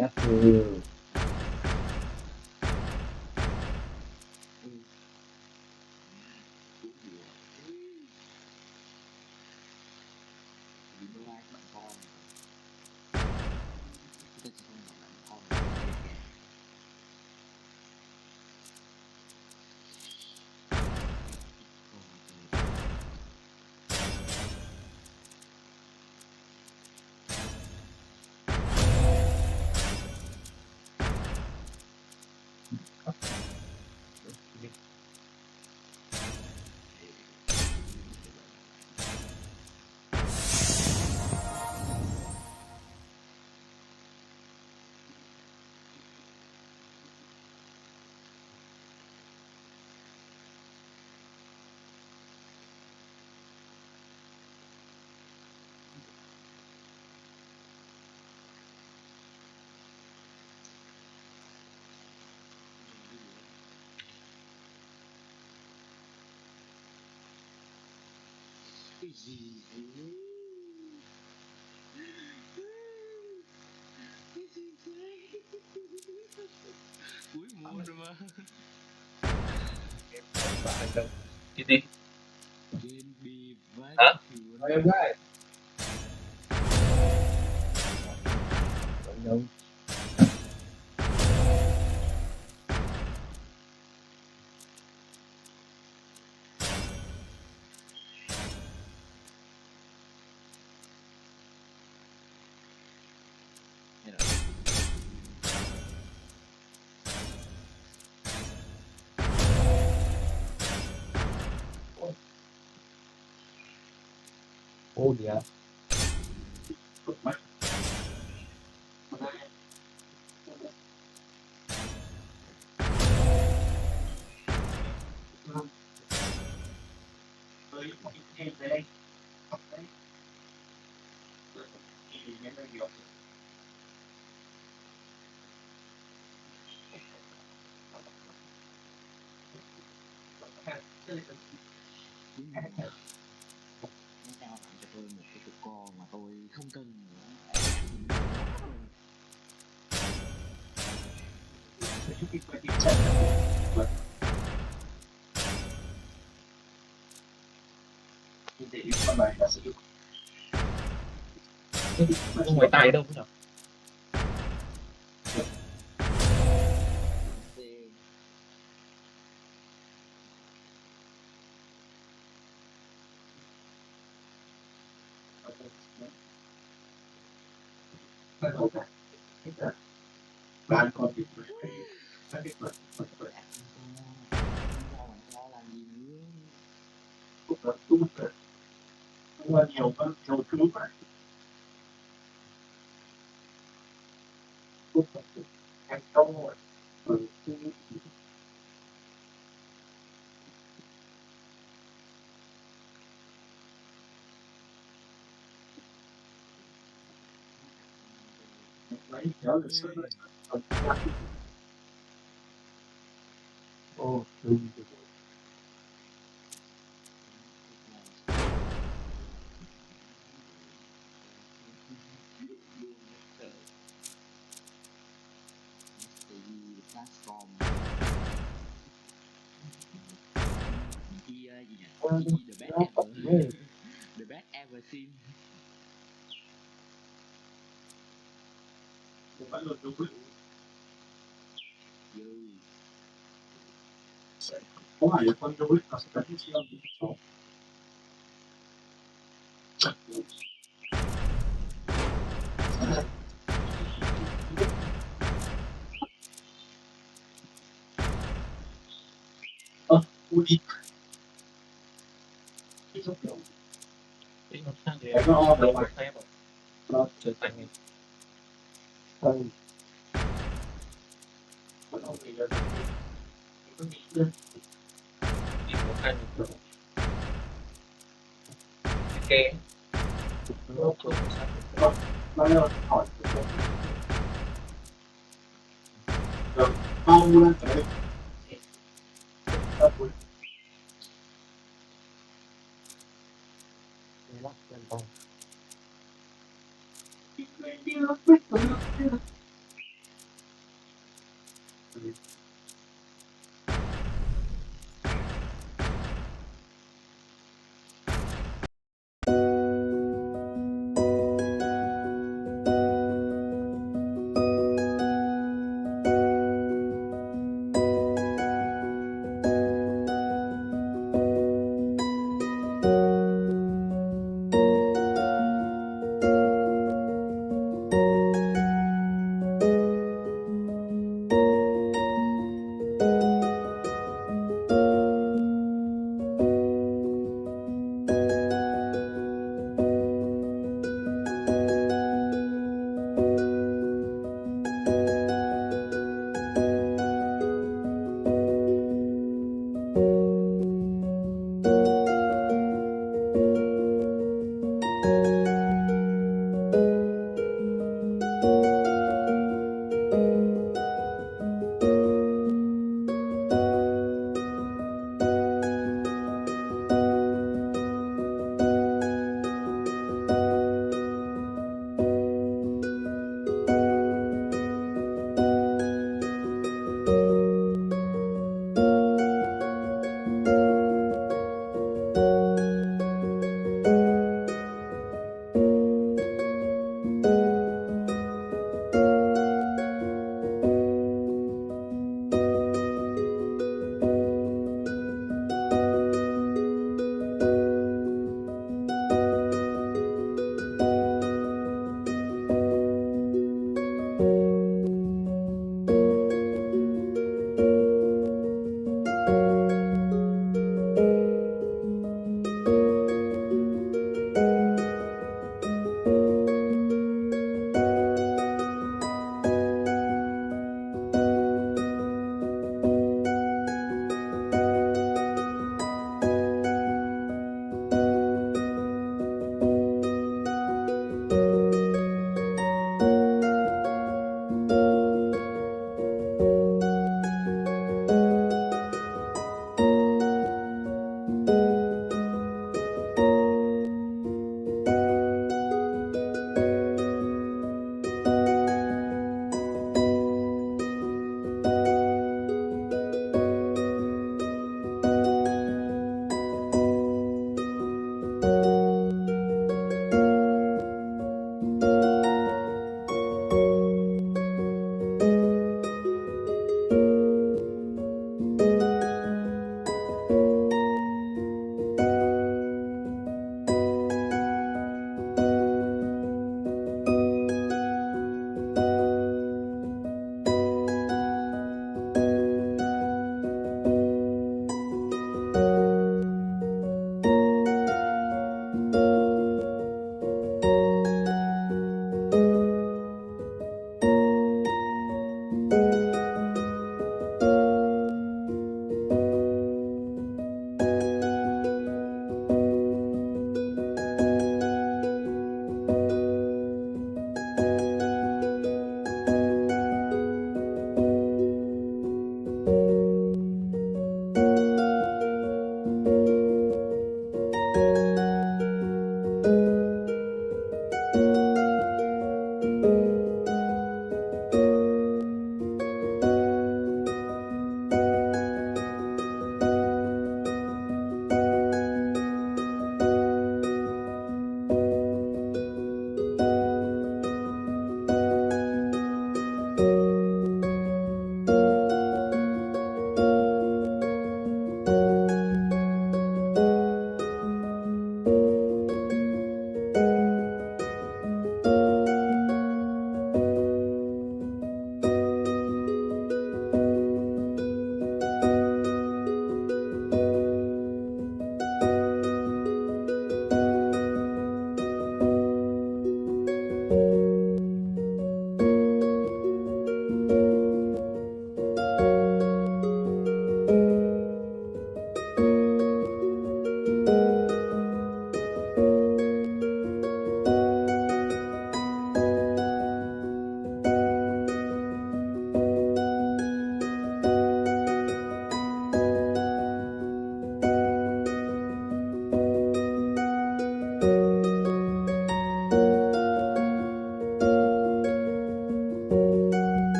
F Cái gì thế? Cái gì thế? Cuối mùa rồi mà. bạn đâu chị đi Game bị vãi hả chưởng. em gái đâu Hay là ô đi à cuối mùa nó trao tặng cho tôi một cái tụi con mà tôi không cần nữa. không ngoài tay đâu cũng Xe bạn còn bị ác con to bằng to làm gì nữa. cũng là nhiều thứ phải cũng thành công rồi lấy nhớ được sự ô Platform kia gì nhỉ? The best ever. The best ever seen. vẫn luôn đúng Yo. có phải là con dấu nó sẽ cần siêu số Udi tính nó sang thì nó o đâu đầu phải xem nó trở thành vẫn không thì là có nghĩ đi một cái kê nó không sao nó hỏi rồi không lên tới Thank you.